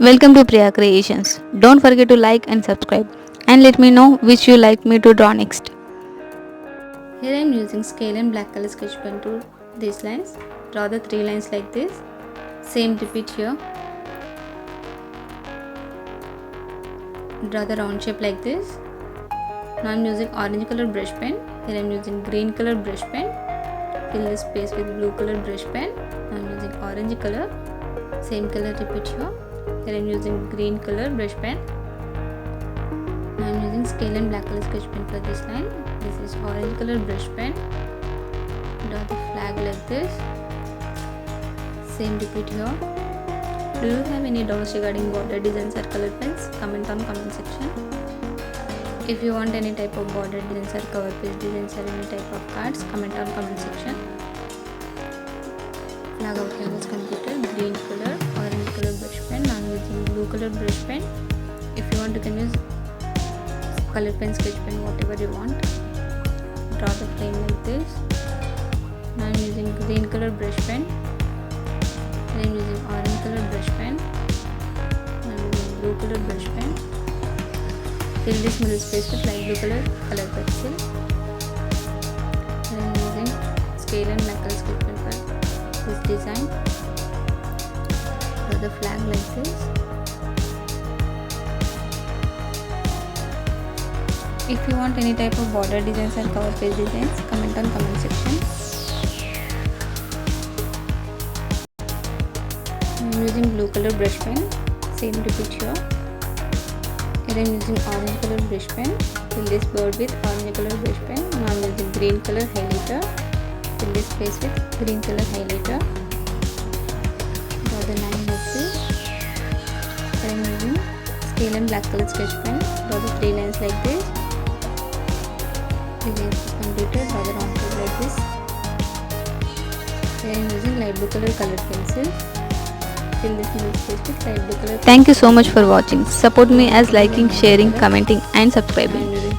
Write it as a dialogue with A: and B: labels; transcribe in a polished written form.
A: Welcome to Priya Creations. Don't forget to like and subscribe and let me know which you like me to draw next. Here I am using scale and black color sketch pen to these lines. Draw the 3 lines like this. Same repeat here. Draw the round shape like this. Now I am using orange color brush pen. Here I am using green color brush pen. Fill the space with blue color brush pen. Now I am using orange color. Same color repeat here. Here I am using green color brush pen. Now I am using scale and black color sketch pen for this line. This is orange color brush pen. Draw the flag like this. Same repeat here. Do you have any doubts regarding border designs or color pens? Comment on comment section. If you want any type of border designs or cover page designs or any type of cards, comment on comment section. Flag outline is completed. Green color, orange color brush pen. I am using blue color brush pen. If you want, you can use color pen, sketch pen, whatever you want. Draw the frame like this. Now I am using green color brush pen. I am using orange color brush pen. I am using blue color brush pen. Fill this middle space with light blue color pencil. I am using scale and black color sketch pen for this design. Draw the flag like this. If you want any type of border designs or cover page designs, comment on comment section. I am using blue color brush pen. Same repeat here. Here I am using orange color brush pen. Fill this bird with orange color brush pen. Now I am using green color highlighter. Fill this space with green color highlighter. Draw the line like this. Here I am using scale and black color sketch pen. Draw the 3 lines like this. 3 lines is completed. Draw the round shape like this. Here I am using light blue color colored pencil. Fill this middle space with light blue color. Thank you so much for watching. Support me as liking, sharing, commenting and subscribing.